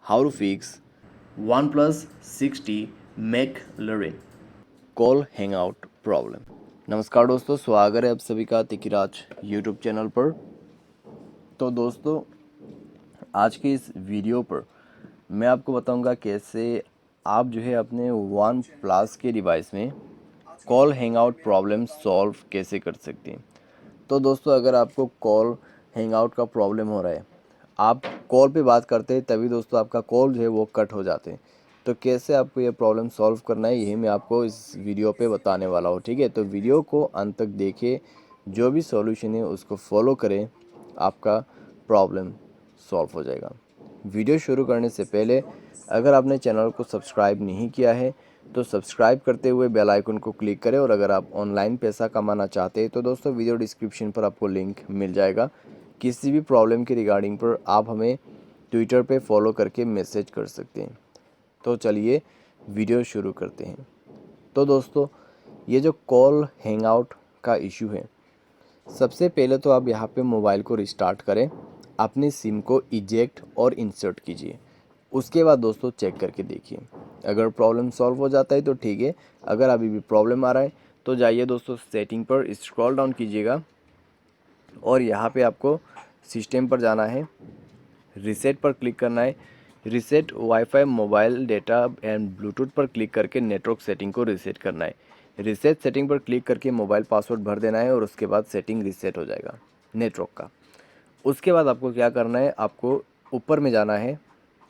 how to fix OnePlus 60 McLaren call hangout problem. नमस्कार दोस्तों, स्वागत है आप सभी का तिकिराज यूट्यूब चैनल पर। तो दोस्तों, आज के इस वीडियो पर मैं आपको बताऊंगा कैसे आप जो है अपने वन प्लस के डिवाइस में कॉल हैंगआउट प्रॉब्लम सॉल्व कैसे कर सकते हैं। तो दोस्तों, अगर आपको कॉल हैंगआउट का प्रॉब्लम हो रहा है, आप कॉल पे बात करते हैं तभी दोस्तों आपका कॉल जो है वो कट हो जाते हैं। तो कैसे आपको ये प्रॉब्लम सॉल्व करना है, यही मैं आपको इस वीडियो पे बताने वाला हूँ। ठीक है, तो वीडियो को अंत तक देखिए, जो भी सॉल्यूशन है उसको फॉलो करें, आपका प्रॉब्लम सॉल्व हो जाएगा। वीडियो शुरू करने से पहले अगर आपने चैनल को सब्सक्राइब नहीं किया है तो सब्सक्राइब करते हुए बेल आइकन को क्लिक करें। और अगर आप ऑनलाइन पैसा कमाना चाहते हैं तो दोस्तों वीडियो डिस्क्रिप्शन पर आपको लिंक मिल जाएगा। किसी भी प्रॉब्लम के रिगार्डिंग पर आप हमें ट्विटर पे फॉलो करके मैसेज कर सकते हैं। तो चलिए वीडियो शुरू करते हैं। तो दोस्तों, ये जो कॉल हैंगआउट का इशू है, सबसे पहले तो आप यहाँ पे मोबाइल को रिस्टार्ट करें, अपनी सिम को इजेक्ट और इंसर्ट कीजिए। उसके बाद दोस्तों चेक करके देखिए, अगर प्रॉब्लम सॉल्व हो जाता है तो ठीक है। अगर अभी भी प्रॉब्लम आ रहा है तो जाइए दोस्तों सेटिंग पर स्क्रॉल डाउन कीजिएगा और यहाँ पे आपको सिस्टम पर जाना है, रीसेट पर क्लिक करना है। Reset wifi mobile data and Bluetooth पर क्लिक करके नेटवर्क सेटिंग को रीसेट करना है। रीसेट सेटिंग पर क्लिक करके मोबाइल पासवर्ड भर देना है और उसके बाद सेटिंग रीसेट हो जाएगा नेटवर्क का। उसके बाद आपको क्या करना है, आपको ऊपर में जाना है,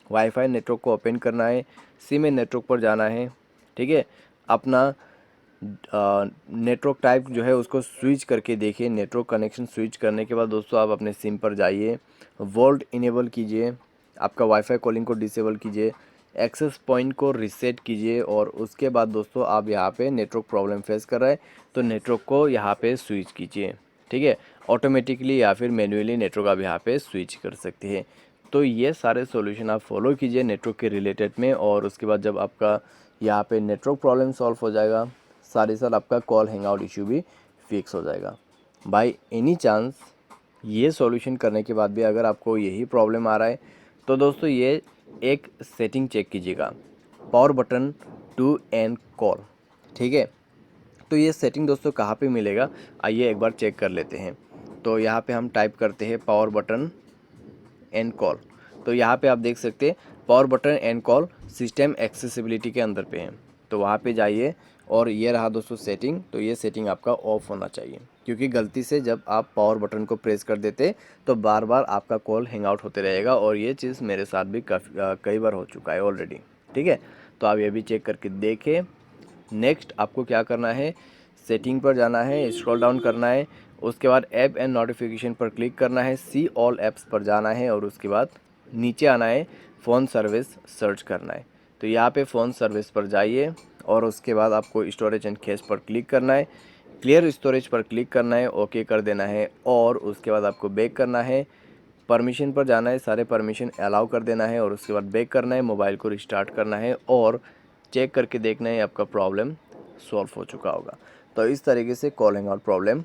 वाईफाई नेटवर्क को ओपन करना है, सिम एंड नेटवर्क पर जाना है। ठीक है, अपना नेटवर्क टाइप जो है उसको स्विच करके देखिए। नेटवर्क कनेक्शन स्विच करने के बाद दोस्तों आप अपने सिम पर जाइए, वोल्ट इनेबल कीजिए, आपका वाईफाई कॉलिंग को डिसेबल कीजिए, एक्सेस पॉइंट को रीसेट कीजिए। और उसके बाद दोस्तों आप यहाँ पे नेटवर्क प्रॉब्लम फेस कर रहा है तो नेटवर्क को यहाँ पे स्विच कीजिए। ठीक है, ऑटोमेटिकली या फिर मैन्युअली नेटवर्क आप यहाँ पे स्विच कर सकते हैं। तो ये सारे सॉल्यूशन आप फॉलो कीजिए नेटवर्क के रिलेटेड में, और उसके बाद जब आपका यहाँ पे नेटवर्क प्रॉब्लम सॉल्व हो जाएगा, साथ ही साथ आपका कॉल हैंगआउट इशू भी फिक्स हो जाएगा। बाय एनी चांस ये सॉल्यूशन करने के बाद भी अगर आपको यही प्रॉब्लम आ रहा है तो दोस्तों ये एक सेटिंग चेक कीजिएगा, power button to end call. ठीक है, तो ये सेटिंग दोस्तों कहाँ पे मिलेगा, आइए एक बार चेक कर लेते हैं। तो यहाँ पे हम टाइप करते हैं पावर बटन एंड कॉल। तो यहाँ पे आप देख सकते हैं power button and call system accessibility के अंदर पे है। तो वहाँ पे जाइए और ये रहा दोस्तों सेटिंग। तो ये सेटिंग आपका ऑफ होना चाहिए, क्योंकि गलती से जब आप पावर बटन को प्रेस कर देते तो बार बार आपका कॉल हैंग आउट होते रहेगा, और ये चीज़ मेरे साथ भी कई बार हो चुका है ऑलरेडी। ठीक है, तो आप ये भी चेक करके देखें। नेक्स्ट आपको क्या करना है, सेटिंग पर जाना है, स्क्रॉल डाउन करना है, उसके बाद ऐप एंड नोटिफिकेशन पर क्लिक करना है, सी ऑल ऐप्स पर जाना है और उसके बाद नीचे आना है, फ़ोन सर्विस सर्च करना है। तो यहाँ पे फ़ोन सर्विस पर जाइए और उसके बाद आपको स्टोरेज एंड कैश पर क्लिक करना है, क्लियर स्टोरेज पर क्लिक करना है, ओके कर देना है और उसके बाद आपको बैक करना है, परमिशन पर जाना है, सारे परमिशन अलाउ कर देना है और उसके बाद बैक करना है, मोबाइल को रिस्टार्ट करना है और चेक करके देखना है आपका प्रॉब्लम सॉल्व हो चुका होगा। तो इस तरीके से call hang out problem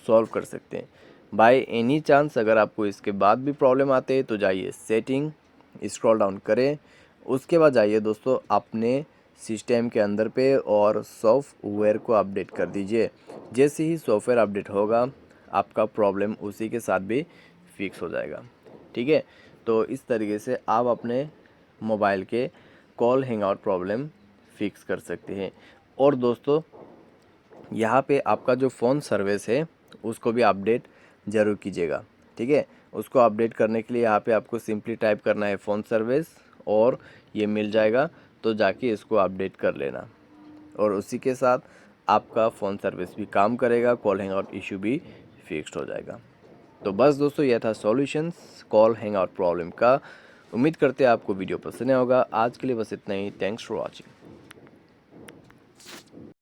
solve कर सकते हैं। बाय एनी चांस अगर आपको इसके बाद भी प्रॉब्लम आते हैं तो जाइए सेटिंग, स्क्रॉल डाउन करें, उसके बाद जाइए दोस्तों अपने सिस्टम के अंदर पे और सॉफ्टवेयर को अपडेट कर दीजिए। जैसे ही सॉफ्टवेयर अपडेट होगा आपका प्रॉब्लम उसी के साथ भी फिक्स हो जाएगा। ठीक है, तो इस तरीके से आप अपने मोबाइल के call hang out problem fix कर सकते हैं। और दोस्तों यहाँ पे आपका जो फ़ोन सर्विस है उसको भी अपडेट ज़रूर कीजिएगा। ठीक है, उसको अपडेट करने के लिए यहाँ पे आपको सिंपली टाइप करना है फ़ोन सर्विस और ये मिल जाएगा। तो जाके इसको अपडेट कर लेना और उसी के साथ आपका फ़ोन सर्विस भी काम करेगा, कॉल हैंग आउट इशू भी फिक्स्ड हो जाएगा। तो बस दोस्तों यह था solutions call hang out problem का। उम्मीद करते हैं आपको वीडियो पसंद आया होगा। आज के लिए बस इतना ही। Thanks for watching.